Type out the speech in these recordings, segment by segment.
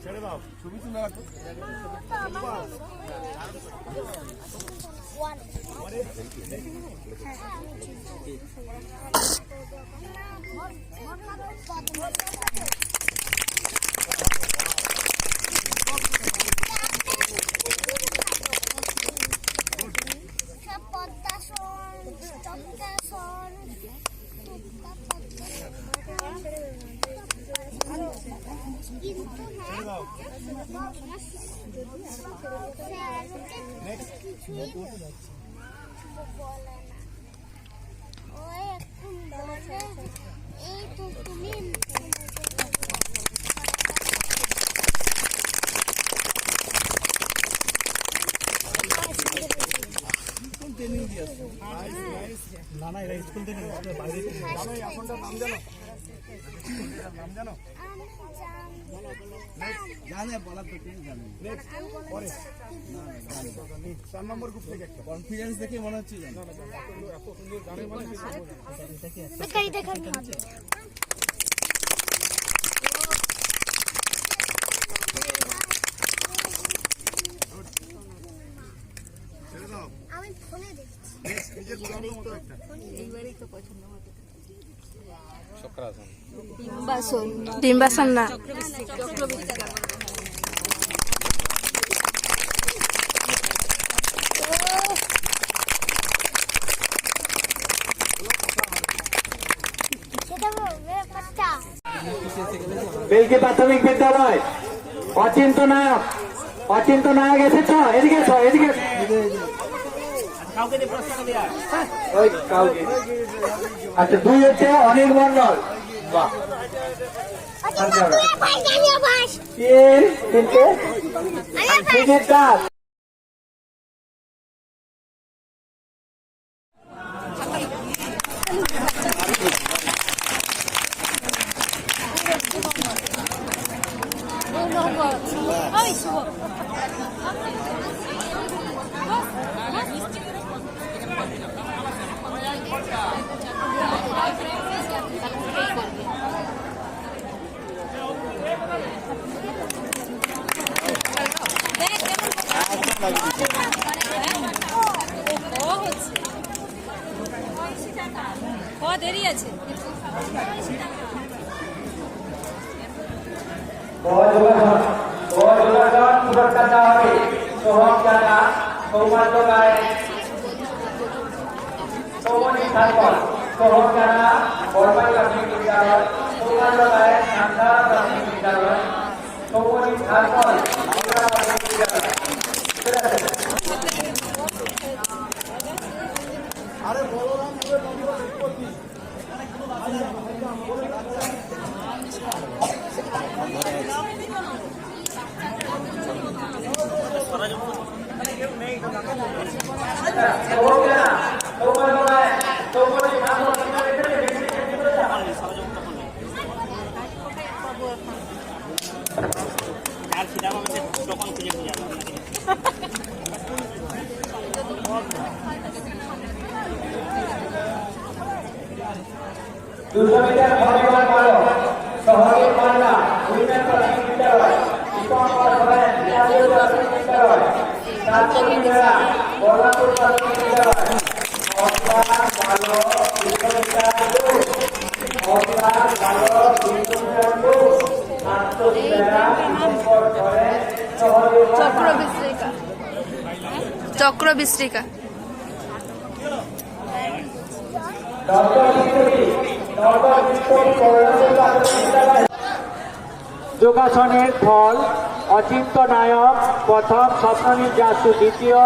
ছেড়ে দাও, ছবি তুলে রাখো। না না, এরা স্কুল থেকে বাইরে এখনটা নাম জানো? নাম জানো? জানে বলার তো কেউ জানে। পরে 4 নম্বর গ্রুপ থেকে একটা কনফিডেন্স দেখে মনে হচ্ছে জানো। এত সুন্দর গানে মানে আমি ফোনে দেখছি। এইবারই তো পছন্দ হবে। চক্রাসন, ডিম্বাসন না, চক্রবৃত্তিকা। বেলকি প্রাথমিক বিদ্যালয় অচিন্ত নায়ক, অচিন্ত নায়ক এসেছ, এদিকে এসো, এদিকে। আচ্ছা, 2 হচ্ছে অনিল মন্ডল। বাহ, দাস। দেরি আছে। পুরস্কার দেওয়া হবে সোহম জানা, সৌমান্য গায়ে, সৌমনি সার্কল, সোহম জানা বরবাই প্রাথমিক বিদ্যালয়, সৌমান্য গায়ে সান্ধ্যা প্রাথমিক বিদ্যালয়, সৌমনি সার্কল প্রাথমিক বিদ্যালয়। আরে বলরাম তখন খুঁজে খুঁজে 200 মিটার ভলিবল মারো শহরের পাল্লা উইমেন প্রাথমিক বিদ্যালয়, দীপঙ্কর সোরেন জাতীয় প্রাথমিক বিদ্যালয়, সাতকড়ি মেলা বল্লাপুর প্রাথমিক বিদ্যালয়। অস্কার ভালো 200 মিটার দৌড়, অস্কার ভালো 200 মিটার দৌড়, সাতকড়ি মেলা দীপঙ্কর সোরেন শহরের চক্রবিশ্রিকা, চক্রবিশ্রিকা। যোগাসনের ফল অচিন্ত নায়ক প্রথম, স্বপ্ননীল জাসু দ্বিতীয়।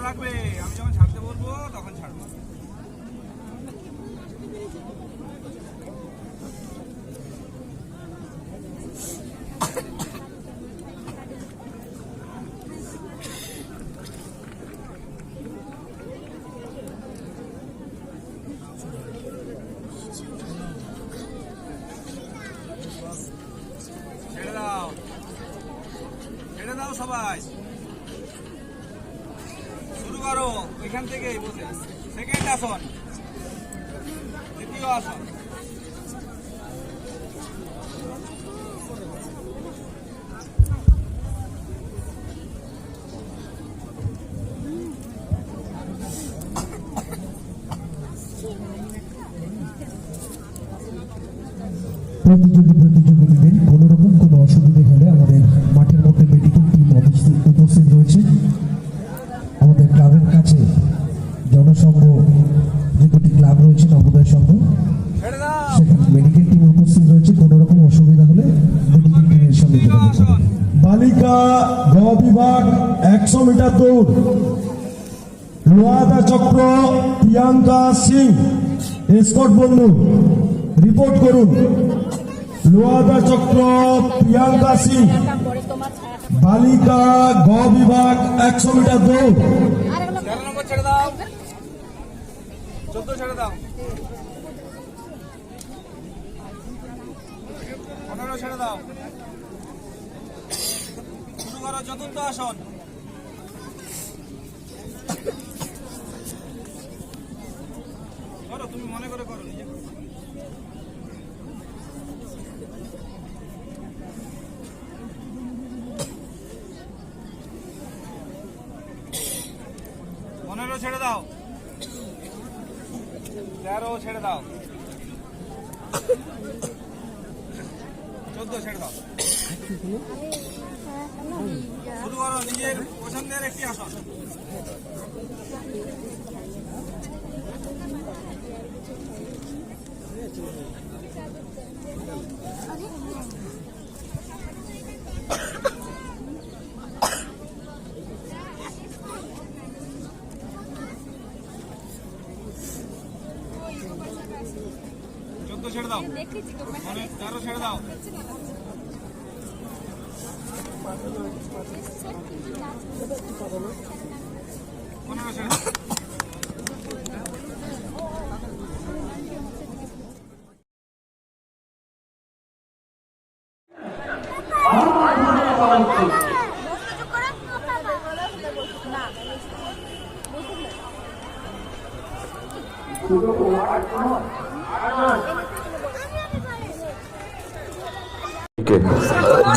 রাখবে, আমি যখন ছাড়তে বলবো তখন ছাড়বো। সবাই শুরু করো এখান থেকে বসে সেকেন্ড আসন দ্বিতীয় আসন প্রতিযোগীদের কোনো রকম কোনো অসুবিধা হলে আমাদের মাঠের মধ্যে মেডিকেল টিম উপস্থিত রয়েছে। আমাদের ক্লাবের কাছে জনসংঘ যে দুটি ক্লাব রয়েছে নবোদয় সংঘ, সেখানে মেডিকেল টিম উপস্থিত রয়েছে। কোনো রকম অসুবিধা হলে মেডিকেল টিমের সঙ্গে যোগাযোগ করুন। বালিকা গ বিভাগ 100 মিটার দৌড় লোহাদা চক্র প্রিয়াঙ্কা সিং এসকর্ট বন্ধু রিপোর্ট করুন। লোহাদা চক্র প্রিয়াঙ্কা সিং বালিকা গ বিভাগ 100 মিটার দৌড়। 13 নম্বর ছেড়ে দাও 14 ছেড়ে দাও 15 ছেড়ে দাও শুরু করো চতুর্থ আসন করো তুমি মনে করে করো নিজে করো ছেড়ে দাও 13 ছেড়ে দাও 14 ছেড়ে দাও শুরু করো নিজের পছন্দের একটি আসন ছেড়ে দাও 13 ছেড়ে দাও 15 ছেড়ে দাও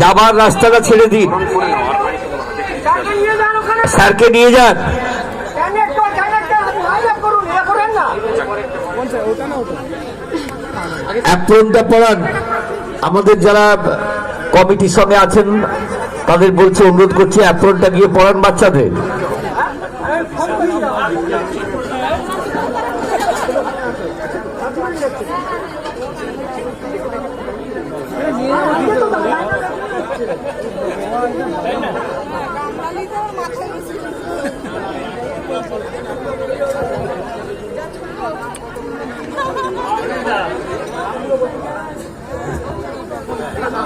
যাবার রাস্তাটা ছেড়ে দিন, স্যারকে নিয়ে যান। অ্যাপ্রনটা পড়ান। আমাদের যারা কমিটির সঙ্গে আছেন তাদের বলছে, অনুরোধ করছি অ্যাপ্রনটা গিয়ে পড়ান বাচ্চাদের।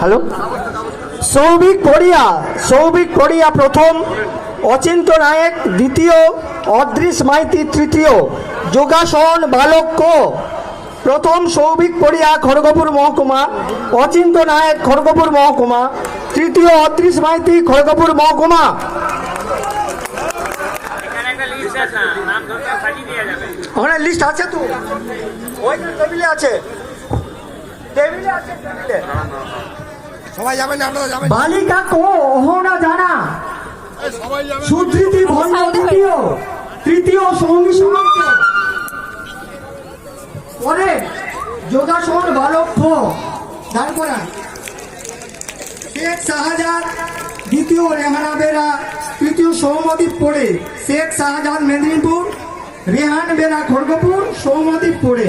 হ্যালো, সৌভিক পড়িয়া প্রথম, অচিন্ত নায়ক দ্বিতীয়, অদৃশ মাইতি তৃতীয়, যোগাসন বালক প্রথম সৌভিক পড়িয়া খড়গপুর মহকুমা, অচিন্ত নায়ক খড়গপুর মহকুমা, তৃতীয় অদৃশ মাইতি খড়গপুর মহকুমা। ওখানে লিস্ট আছে তো, ওই টেবিলে আছে, টেবিলে আছে, টেবিলে। সবাই যাবেন না, আপনারা যাবেন। বালিকা কো অহনা জানা সুধৃতি ভঞ্জ দ্বিতীয়, তৃতীয় সঙ্গী সমাপ্ত, পরে যোগাসন বালক দাঁড় করান। শেখ শাহজাহান দ্বিতীয়, রেহানা বেরা তৃতীয়, সৌমদীপ পড়ে, শেখ শাহজাহান মেদিনীপুর, রেহান বেরা খড়গপুর, সৌমদীপ পড়ে।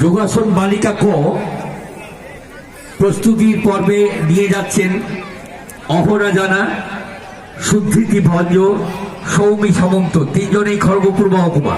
যোগাসন বালিকা ক প্রস্তুতির পর্বে নিয়ে যাচ্ছেন অহনা জানা, সুধৃতি ভঞ্জ, সৌমি সামন্ত, তিনজনেই খড়গপুর মহকুমা।